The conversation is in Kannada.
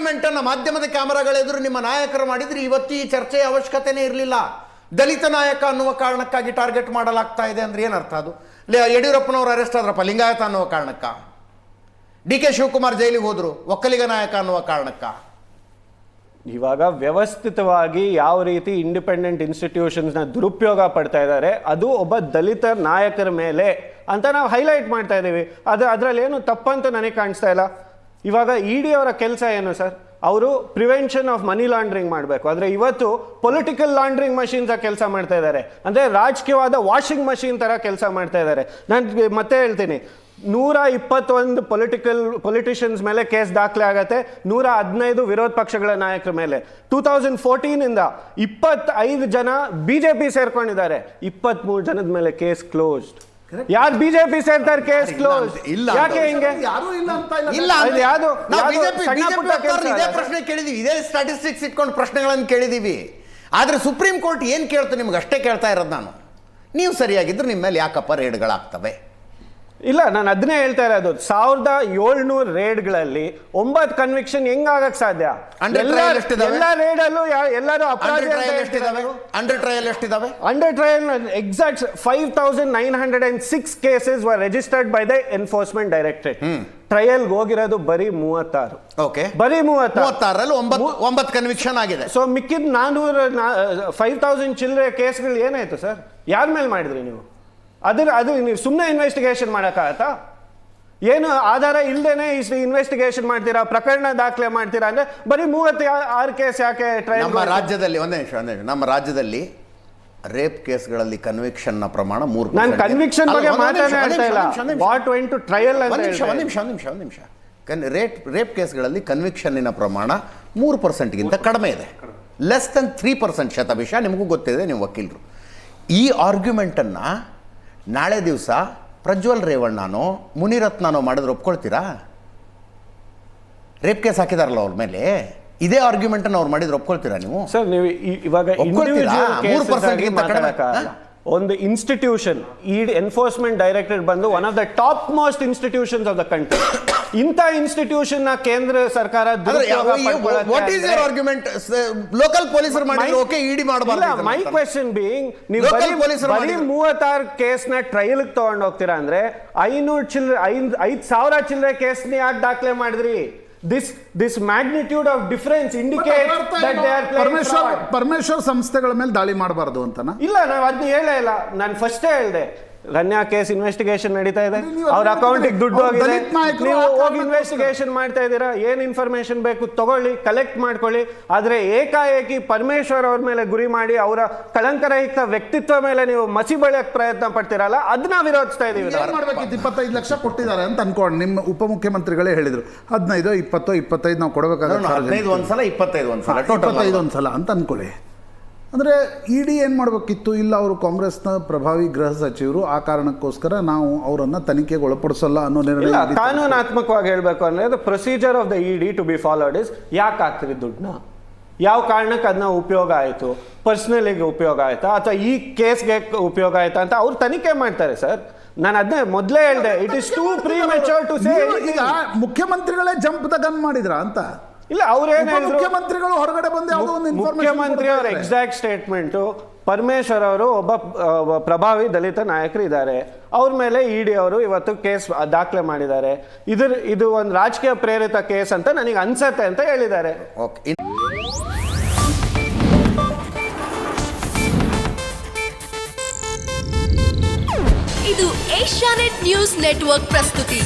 ಆರ್ಗ್ಯುಮೆಂಟನ್ನು ಮಾಧ್ಯಮದ ಕ್ಯಾಮರಾಗಳೆದುರು ನಿಮ್ಮ ನಾಯಕರು ಮಾಡಿದರೆ ಇವತ್ತು ಈ ಚರ್ಚೆಯ ಅವಶ್ಯಕತೆನೇ ಇರಲಿಲ್ಲ. ದಲಿತ ನಾಯಕ ಅನ್ನುವ ಕಾರಣಕ್ಕಾಗಿ ಟಾರ್ಗೆಟ್ ಮಾಡಲಾಗ್ತಾ ಇದೆ ಅಂದರೆ ಏನರ್ಥ ಅದು? ಯಡಿಯೂರಪ್ಪನವರು ಅರೆಸ್ಟ್ ಆದ್ರಪ್ಪ ಲಿಂಗಾಯತ ಅನ್ನುವ ಕಾರಣಕ್ಕ, DK ಶಿವಕುಮಾರ್ ಜೈಲಿಗೆ ಹೋದ್ರು ಒಕ್ಕಲಿಗ ನಾಯಕ ಅನ್ನುವ ಕಾರಣಕ್ಕ. ಇವಾಗ ವ್ಯವಸ್ಥಿತವಾಗಿ ಯಾವ ರೀತಿ ಇಂಡಿಪೆಂಡೆಂಟ್ ಇನ್ಸ್ಟಿಟ್ಯೂಷನ್ಸ್ನ ದುರುಪಯೋಗ ಪಡ್ತಾ ಇದ್ದಾರೆ ಅದು ಒಬ್ಬ ದಲಿತ ನಾಯಕರ ಮೇಲೆ ಅಂತ ನಾವು ಹೈಲೈಟ್ ಮಾಡ್ತಾ ಇದ್ದೀವಿ. ಅದರಲ್ಲಿ ಏನು ತಪ್ಪಂತ ನನಗೆ ಕಾಣಿಸ್ತಾ ಇಲ್ಲ. ಇವಾಗ ED ಅವರ ಕೆಲಸ ಏನು ಸರ್? ಅವರು ಪ್ರಿವೆನ್ಷನ್ ಆಫ್ ಮನಿ ಲಾಂಡ್ರಿಂಗ್ ಮಾಡಬೇಕು. ಆದರೆ ಇವತ್ತು ಪೊಲಿಟಿಕಲ್ ಲಾಂಡ್ರಿಂಗ್ ಮಷೀನ್ಸ್ ಕೆಲಸ ಮಾಡ್ತಾ ಇದ್ದಾರೆ. ಅಂದರೆ ರಾಜಕೀಯವಾದ ವಾಷಿಂಗ್ ಮಷೀನ್ ಥರ ಕೆಲಸ ಮಾಡ್ತಾ ಇದ್ದಾರೆ. ನಾನು ಮತ್ತೆ ಹೇಳ್ತೀನಿ, 121 ಪೊಲಿಟಿಷಿಯನ್ಸ್ ಮೇಲೆ ಕೇಸ್ ದಾಖಲೆ ಆಗತ್ತೆ, 115 ವಿರೋಧ ಪಕ್ಷಗಳ ನಾಯಕರ ಮೇಲೆ. 2014 25 ಜನ BJP ಸೇರ್ಕೊಂಡಿದ್ದಾರೆ, 23 ಜನದ ಮೇಲೆ ಕೇಸ್ ಕ್ಲೋಸ್ಡ್. ಯಾರು BJP ಸೇರ್ತಾರೆ ಕೇಸ್ ಕ್ಲೋಸ್? ಯಾಕೆ ಹಿಂಗೆ? ಇದೇ ಪ್ರಶ್ನೆ ಕೇಳಿದೀವಿ, ಇದೇ ಸ್ಟಾಟಿಸ್ಟಿಕ್ಸ್ ಇಟ್ಕೊಂಡು ಪ್ರಶ್ನೆಗಳನ್ನು ಕೇಳಿದೀವಿ. ಆದ್ರೆ ಸುಪ್ರೀಂ ಕೋರ್ಟ್ ಏನ್ ಕೇಳ್ತು ನಿಮ್ಗೆ ಅಷ್ಟೇ ಕೇಳ್ತಾ ಇರೋದು ನಾನು. ನೀವು ಸರಿಯಾಗಿದ್ರೆ ನಿಮ್ಮ ಮೇಲೆ ಯಾಕಪ್ಪ ರೇಡ್ಗಳಾಗ್ತವೆ? ಇಲ್ಲ, ನಾನು ಅದನ್ನೇ ಹೇಳ್ತಾ ಇರೋದು. 1700 ರೇಡ್ಗಳಲ್ಲಿ 9 ಕನ್ವಿಕ್ಷನ್ ಹೆಂಗಾಗಕ್ ಸಾಧ್ಯ? ಎಲ್ಲ ರೇಡಲ್ಲೂ ಎಲ್ಲರೂ ಅಪರಾಧಿ. ಅಂಡರ್ ಟ್ರಯಲ್ ಎಷ್ಟಿದಾವೆ? Under trial exact 5906 cases were registered by the Enforcement Directorate. Trial ಹೋಗಿರೋದು ಬರೀ 36. ಓಕೆ, ಬರೀ 36ರಲ್ಲಿ 9 ಕನ್ವಿಕ್ಷನ್ ಆಗಿದೆ. ಸೊ ಮಿಕ್ಕಿದ 5000 ಚಿಲ್ಲರೆ ಕೇಸ್ಗಳು ಏನಾಯ್ತು ಸರ್? ಯಾರ ಮೇಲೆ ಮಾಡಿದ್ರಿ ನೀವು? ಅದು ನೀವು ಸುಮ್ಮನೆ ಇನ್ವೆಸ್ಟಿಗೇಷನ್ ಮಾಡೋಕ್ಕಾಗತ್ತಾ? ಏನು ಆಧಾರ ಇಲ್ಲದೇನೆ ಇನ್ವೆಸ್ಟಿಗೇಷನ್ ಮಾಡ್ತೀರಾ, ಪ್ರಕರಣ ದಾಖಲೆ ಮಾಡ್ತೀರಾ ಅಂದ್ರೆ ಬರೀ 36 ಕೇಸ್ ಯಾಕೆ ಟ್ರಯಲ್? ನಮ್ಮ ರಾಜ್ಯದಲ್ಲಿ ಒಂದೇ ನಿಮಿಷ, ನಮ್ಮ ರಾಜ್ಯದಲ್ಲಿ ರೇಪ್ ಕೇಸ್ಗಳಲ್ಲಿ ಕನ್ವಿಕ್ಷನ್ ನ ಪ್ರಮಾಣ 3%. ನಾನು ಕನ್ವಿಕ್ಷನ್ ಬಗ್ಗೆ ಮಾತಾಡ್ತಾ ಇಲ್ಲ, ವಾಟ್ ವೆಂಟ್ ಟು ಟ್ರಯಲ್ ಅಂತ. ಒಂದು ನಿಮಿಷ. ರೇಪ್ ಕೇಸ್ಗಳಲ್ಲಿ ಕನ್ವಿಕ್ಷನ್ನಿನ ಪ್ರಮಾಣ 3%ಗಿಂತ ಕಡಿಮೆ ಇದೆ. Less than 3% Shatabhisha. ನಿಮಗೂ ಗೊತ್ತಿದೆ, ನೀವು ವಕೀಲರು. ಈ ಆರ್ಗ್ಯುಮೆಂಟನ್ನು ನಾಳೆ ದಿವಸ ಪ್ರಜ್ವಲ್ ರೇವಣ್ಣನೋ ಮುನಿರತ್ನನೋ ಮಾಡಿದ್ರೆ ಒಪ್ಕೊಳ್ತೀರಾ? ರೇಪ್ ಕೇಸ್ ಹಾಕಿದಾರಲ್ಲ ಅವ್ರ ಮೇಲೆ, ಇದೇ ಆರ್ಗ್ಯುಮೆಂಟನ್ನು ಅವ್ರು ಮಾಡಿದ್ರೆ ಒಪ್ಕೊಳ್ತೀರಾ ನೀವು? ಸರ್, ನೀವು ಇವಾಗ 3% ಒಂದು ಇನ್ಸ್ಟಿಟ್ಯೂಷನ್, ಈ ಎನ್ಫೋರ್ಸ್ಮೆಂಟ್ ಡೈರೆಕ್ಟರೇಟ್ ಬಂದು one of the top most institutions of the country. ಇಂಥ ಇನ್ಸ್ಟಿಟ್ಯೂಷನ್ ನ ಕೇಂದ್ರ ಸರ್ಕಾರ ಲೋಕಲ್ ಪೊಲೀಸರು ಮಾಡಿದ್ರೆ ಓಕೆ, ಇಡಿ ಮಾಡಬಾರದು. ಮೈ ಕ್ವೆಶ್ಚನ್ ಬೀಯಿಂಗ್, ನೀವು ಬರೀ 36 ಕೇಸ್ ನ ಟ್ರಯಲ್ ತಗೊಂಡು ಹೋಗ್ತೀರಾ ಅಂದ್ರೆ 5,000 ಚಿಲ್ಲರೆ ಕೇಸ್ ಯಾಕೆ ದಾಖಲೆ ಮಾಡಿದ್ರಿ? This magnitude of difference indicates that they are playing fraud. Parameshwar ಸಂಸ್ಥೆಗಳ ಮೇಲೆ ದಾಳಿ ಮಾಡಬಾರದು ಅಂತನಾ? ಇಲ್ಲ, ನಾವು ಅದನ್ನ ಹೇಳೇ ಇಲ್ಲ. ನಾನು ಫಸ್ಟೇ ಹೇಳಿದೆ, ರನ್ಯಾ ಕೇಸ್ ಇನ್ವೆಸ್ಟಿಗೇಷನ್ ನಡೀತಾ ಇದೆ, ಅವ್ರ ಅಕೌಂಟಿಗೆ ದುಡ್ಡು ಹೋಗಿದೆ, ನೀವು ಹೋಗಿ ಇನ್ವೆಸ್ಟಿಗೇಷನ್ ಮಾಡ್ತಾ ಇದ್ದೀರಾ. ಏನ್ ಇನ್ಫಾರ್ಮೇಶನ್ ಬೇಕು ತಗೊಳ್ಳಿ, ಕಲೆಕ್ಟ್ ಮಾಡ್ಕೊಳ್ಳಿ. ಆದ್ರೆ ಏಕಾಏಕಿ ಪರಮೇಶ್ವರ್ ಅವ್ರ ಮೇಲೆ ಗುರಿ ಮಾಡಿ ಅವರ ಕಳಂಕರಹಿತ ವ್ಯಕ್ತಿತ್ವ ಮೇಲೆ ನೀವು ಮಸಿ ಬಳಿಯಕ್ಕೆ ಪ್ರಯತ್ನ ಪಡ್ತೀರಲ್ಲ, ಅದನ್ನ ವಿರೋಧಿಸ್ತಾ ಇದೀವಿ. 25 ಲಕ್ಷ ಕೊಟ್ಟಿದ್ದಾರೆ ಅಂತ ಅನ್ಕೊಂಡು ನಿಮ್ಮ ಉಪಮುಖ್ಯಮಂತ್ರಿಗಳೇ ಹೇಳಿದ್ರು. 15, 20, 25 ನಾವು ಕೊಡಬೇಕಾಗುತ್ತೆ. 15 ಒಂದ್ಸಲ, 25 ಒಂದ್ಸಲ ಅಂತ ಅನ್ಕೊಳ್ಳಿ. ಅಂದರೆ ED ಏನು ಮಾಡಬೇಕಿತ್ತು? ಇಲ್ಲ, ಅವರು ಕಾಂಗ್ರೆಸ್ನ ಪ್ರಭಾವಿ ಗೃಹ ಸಚಿವರು, ಆ ಕಾರಣಕ್ಕೋಸ್ಕರ ನಾವು ಅವರನ್ನು ತನಿಖೆಗೆ ಒಳಪಡಿಸಲ್ಲ ಅನ್ನೋ ನಿರ್ಣಯ. ಕಾನೂನಾತ್ಮಕವಾಗಿ ಹೇಳಬೇಕು ಅಂದರೆ the procedure of the ED to be followed is, ಯಾಕೆ ಆಗ್ತಿದೆ ದುಡ್ಡನ್ನ, ಯಾವ ಕಾರಣಕ್ಕೆ ಅದನ್ನ ಉಪಯೋಗ ಆಯಿತು, ಪರ್ಸನಲಿಗೆ ಉಪಯೋಗ ಆಯ್ತಾ ಅಥವಾ ಈ ಕೇಸ್ಗೆ ಉಪಯೋಗ ಆಯ್ತಾ ಅಂತ ಅವ್ರು ತನಿಖೆ ಮಾಡ್ತಾರೆ ಸರ್. ನಾನು ಅದನ್ನೇ ಮೊದಲೇ ಹೇಳಿದೆ, it is too premature to say. ಈಗ ಮುಖ್ಯಮಂತ್ರಿಗಳೇ ಜಂಪ್ ದ ಗನ್ ಮಾಡಿದ್ರ ಅಂತ? ಇಲ್ಲ, ಅವ್ರೇನು ಮುಖ್ಯಮಂತ್ರಿಗಳು ಹೊರಗಡೆ ಬಂದು ಯಾವುದೋ ಒಂದು ಮುಖ್ಯಮಂತ್ರಿ ಅವರ ಎಕ್ಸಾಕ್ಟ್ ಸ್ಟೇಟ್ಮೆಂಟು, ಪರಮೇಶ್ವರ್ ಅವರು ಒಬ್ಬ ಪ್ರಭಾವಿ ದಲಿತ ನಾಯಕರು ಇದ್ದಾರೆ, ಅವ್ರ ಮೇಲೆ ED ಅವರು ಇವತ್ತು ಕೇಸ್ ದಾಖಲೆ ಮಾಡಿದ್ದಾರೆ. ಇದು ಒಂದು ರಾಜಕೀಯ ಪ್ರೇರಿತ ಕೇಸ್ ಅಂತ ನನಗೆ ಅನ್ಸತ್ತೆ ಅಂತ ಹೇಳಿದ್ದಾರೆ. ಇದು ಏಷ್ಯಾನೆಟ್ ನ್ಯೂಸ್ ನೆಟ್ವರ್ಕ್ ಪ್ರಸ್ತುತಿ.